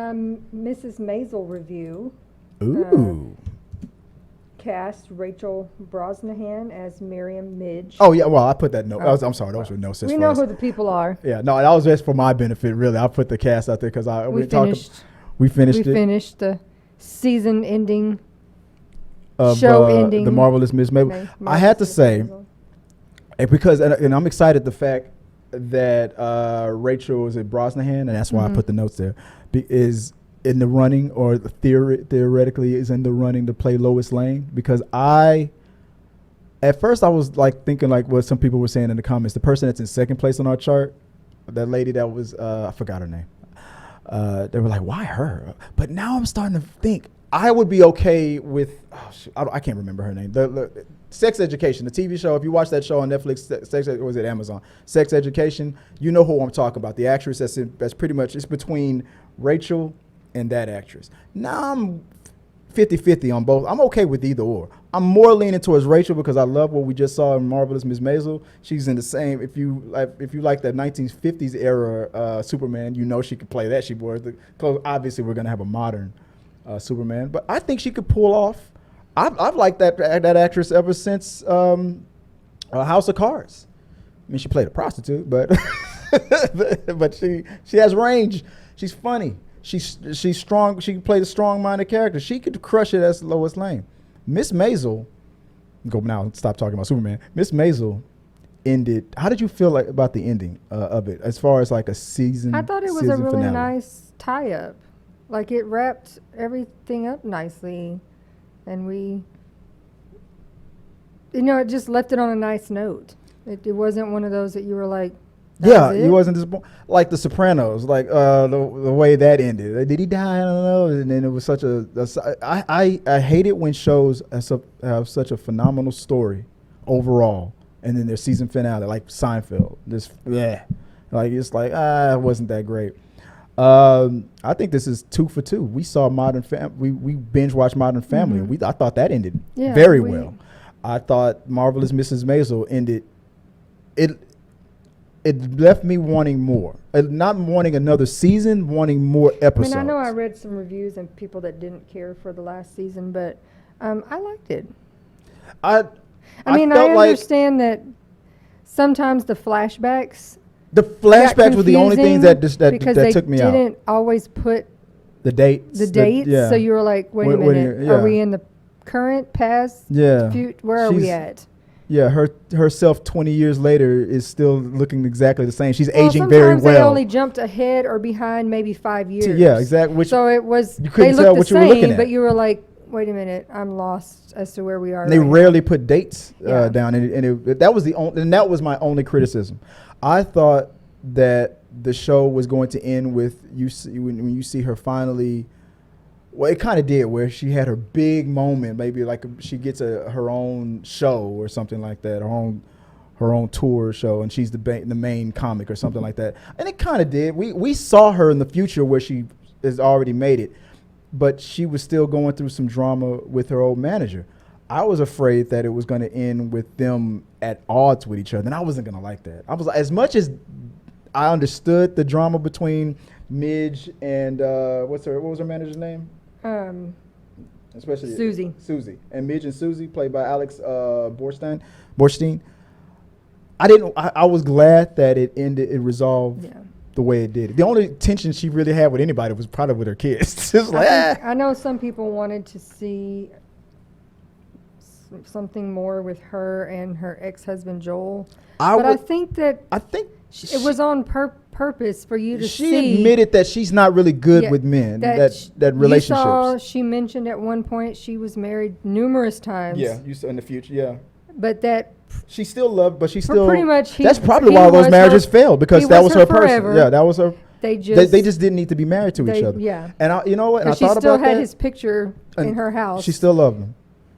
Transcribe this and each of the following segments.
Mrs. Maisel review. Ooh. Cast Rachel Brosnahan as Miriam Midge. Oh yeah, well I put that note. Oh. I'm sorry, those were notes. We know who the people are. Yeah, no, that was just for my benefit, really. I put the cast out there because we finished. We finished the season ending. Of show ending. The Marvelous Miss Maisel. I had to say, because and I'm excited the fact that Rachel is at Brosnahan, and that's why I put the notes there, is in the running, or theoretically is in the running to play Lois Lane, because at first I was like thinking like what some people were saying in the comments, the person that's in second place on our chart, that lady that was I forgot her name, they were like, why her? But now I'm starting to think I would be okay with I can't remember her name, the Sex Education, the TV show. If you watch that show on Netflix, or was it Amazon, Sex Education, you know who I'm talking about, the actress that's pretty much, it's between Rachel and that actress. Now I'm 50-50 on both. I'm okay with either or. I'm more leaning towards Rachel because I love what we just saw in Marvelous Miss Maisel. She's in the same, if you like that 1950s era Superman, you know she could play that. She wore the clothes. Obviously we're gonna have a modern Superman, but I think she could pull off. I've liked that actress ever since House of Cards. I mean, she played a prostitute, but but she has range. She's funny. She's strong. She can play the strong-minded character. She could crush it as Lois Lane. Miss Maisel, go now. Stop talking about Superman. Miss Maisel ended. How did you feel like about the ending of it, as far as like a season? I thought it was a really finale? nice tie-up. Like it wrapped everything up nicely, and we, it just left it on a nice note. It wasn't one of those that you were like, yeah, he wasn't disappointed. Like The Sopranos, like the way that ended. Did he die? I don't know. And then it was such I hate it when shows have such a phenomenal story overall, and then their season finale, like Seinfeld. It's like it wasn't that great. I think this is 2 for 2. We saw we binge watched Modern Family, and I thought that ended very well. I thought Marvelous Mrs. Maisel ended. It left me wanting more. Not wanting another season, wanting more episodes. I mean, I know I read some reviews and people that didn't care for the last season, but I liked it. I understand that sometimes the flashbacks were the only things that took me out. Because they didn't always put the dates. So you were like, wait a minute, are we in the current, past, future? Where are we at? Yeah, herself 20 years later is still looking exactly the same. She's aging very well. Sometimes they only jumped ahead or behind maybe 5 years. Yeah, exactly. So it was, you couldn't tell what you were looking at. But you were like, wait a minute, I'm lost as to where we are. And they rarely put dates down, that was my only criticism. I thought that the show was going to end with when you see her finally. Well, it kind of did, where she had her big moment, maybe like she gets her own show or something like that, her own tour show, and she's the main comic or something like that. And it kind of did. We saw her in the future where she has already made it, but she was still going through some drama with her old manager. I was afraid that it was going to end with them at odds with each other, and I wasn't going to like that. I was like, as much as I understood the drama between Midge and what was her manager's name? Especially Susie and Midge and Susie, played by Alex Borstein. I was glad that it resolved the way it did. The only tension she really had with anybody was probably with her kids. I know some people wanted to see something more with her and her ex-husband Joel, I think it was on purpose for you to see. She admitted that she's not really good with men. That relationships. She mentioned at one point she was married numerous times. Yeah, you saw in the future. Yeah, but that she still loved. But she still pretty much. That's probably why those marriages failed, because that was her person. Yeah, that was her. They just didn't need to be married to each other. Yeah, and you know what? And I thought about that. She still had his picture in her house. She still loved him.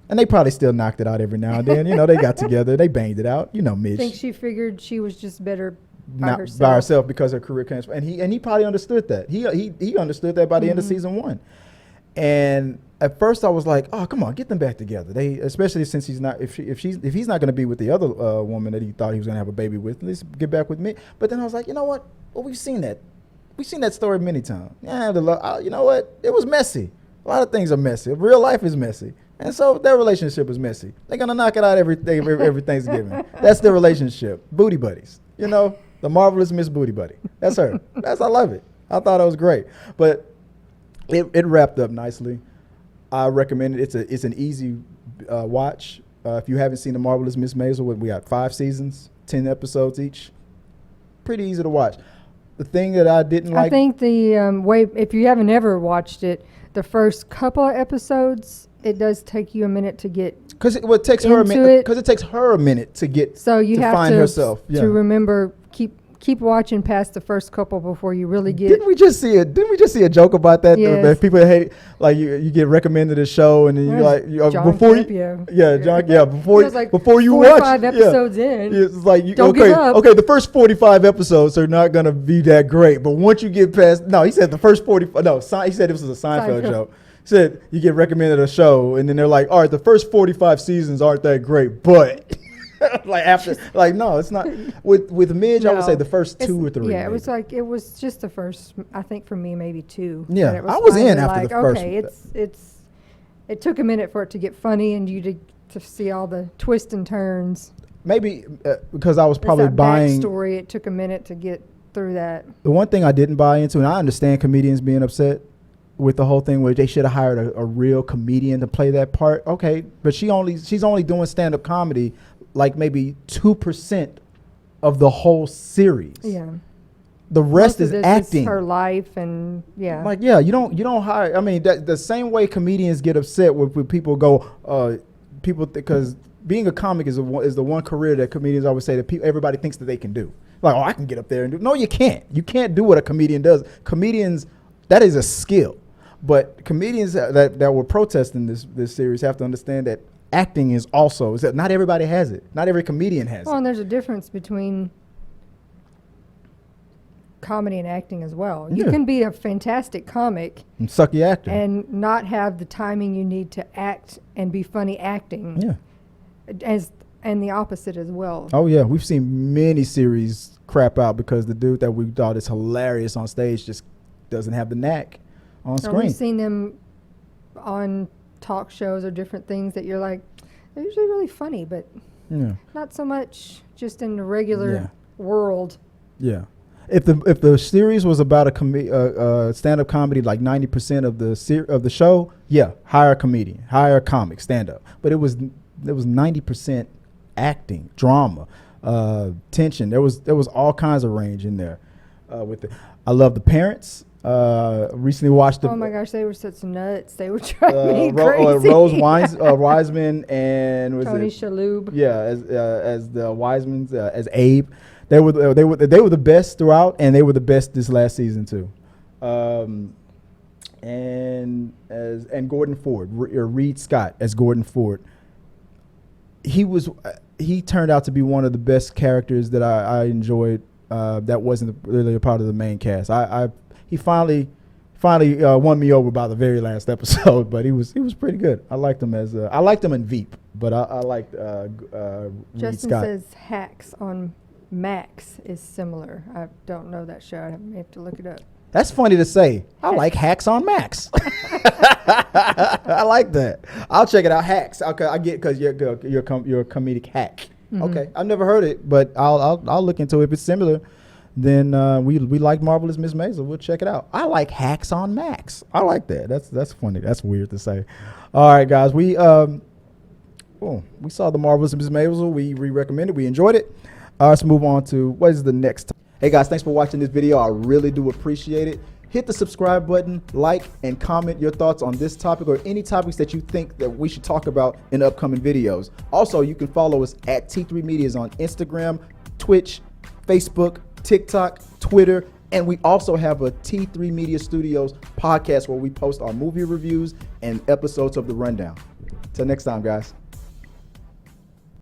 And they probably still knocked it out every now and then. They got together. They banged it out. Midge. I think she figured she was just better by herself because her career came. And he probably understood that. He understood that by the end of season 1. And at first I was like, oh, come on, get them back together. Especially since he's not, if he's not going to be with the other woman that he thought he was going to have a baby with, let's get back with me. But then I was like, you know what? Well, we've seen that we've seen that story many times. Yeah, you know what? It was messy. A lot of things are messy. Real life is messy. And so their relationship is messy. They're going to knock it out every Thanksgiving. That's their relationship. Booty buddies. You know, the marvelous Miss Booty Buddy. That's her. I love it. I thought it was great. But it wrapped up nicely. I recommend it. It's an easy watch. If you haven't seen The Marvelous Miss Maisel, we got 5 seasons, 10 episodes each. Pretty easy to watch. The thing that I didn't like... I think the way, if you haven't ever watched it, the first couple of episodes, it does take you a minute to get Because it takes her a minute. Because it takes her a minute to get so you to have find to herself. To remember, keep watching past the first couple before you really get. Didn't we just see a joke about that? Yes. People hate, like, you get recommended a show and then you like John before Campia. before you watch 45 episodes in. It's like Don't give up. Okay, the first 45 episodes are not gonna be that great, but once you get past, he said the first 45. No, he said this was a Seinfeld show. He said you get recommended a show and then they're like, all right, the first 45 seasons aren't that great, but. No, it's not. With Midge, I would say the first 2 or 3. Yeah, it was just the first. I think for me, maybe 2. Yeah, I was in after the first. Okay, it took a minute for it to get funny and you to see all the twists and turns. Maybe because I was probably buying backstory. It took a minute to get through that. The one thing I didn't buy into, and I understand comedians being upset with the whole thing where they should have hired a real comedian to play that part. Okay, but she's only doing stand-up comedy like maybe 2% of the whole series. Yeah. The rest is acting. Is her life and yeah. Like, yeah, you don't hire. I mean, the same way comedians get upset when people go, because being a comic is the one career that comedians always say that everybody thinks that they can do. Like, I can get up there and do. No, you can't. You can't do what a comedian does. Comedians, that is a skill. But comedians that were protesting this series have to understand that acting is also, is that not everybody has it. Not every comedian has it. Well, and there's a difference between comedy and acting as well. You can be a fantastic comic and suck your acting and not have the timing you need to act and be funny acting. Yeah. And the opposite as well. Oh yeah, we've seen many series crap out because the dude that we thought is hilarious on stage just doesn't have the knack on screen. We've seen them on talk shows or different things that you're like, they're usually really funny, but not so much just in the regular world. Yeah. If the series was about a stand-up comedy, like 90% of the show, hire a comedian, hire a comic, stand-up. But it was 90% acting, drama, tension. There was all kinds of range in there with it. I love The Parents. Recently watched oh my gosh, they were such nuts. They were driving me crazy. Rose Wiseman and Tony Shalhoub. Yeah, as the Wisemans, as Abe. They were the best throughout, and they were the best this last season too. And Gordon Ford, or Reed Scott as Gordon Ford. He turned out to be one of the best characters that I enjoyed. That wasn't really a part of the main cast. He finally won me over by the very last episode, but he was pretty good. I liked him in Veep, but I liked Reed Justin Scott. says Hacks on Max is similar. I don't know that show. I have to look it up. That's funny to say. I like Hacks on Max. I like that. I'll check it out. Hacks. Okay, I get because you're a comedic hack. Mm-hmm. Okay, I've never heard it, but I'll look into it. If it's similar, then we like Marvelous Miss Maisel. We'll check it out. I like Hacks on Max. I like that. That's funny. That's weird to say. All right, guys. We saw the Marvelous Miss Maisel. We recommended. We enjoyed it. Let's move on to what is the next. Hey guys, thanks for watching this video. I really do appreciate it. Hit the subscribe button, like, and comment your thoughts on this topic or any topics that you think that we should talk about in upcoming videos. Also, you can follow us at T3 Medias on Instagram, Twitch, Facebook, TikTok, Twitter, and we also have a T3 Media Studios podcast where we post our movie reviews and episodes of The Rundown. Till next time, guys.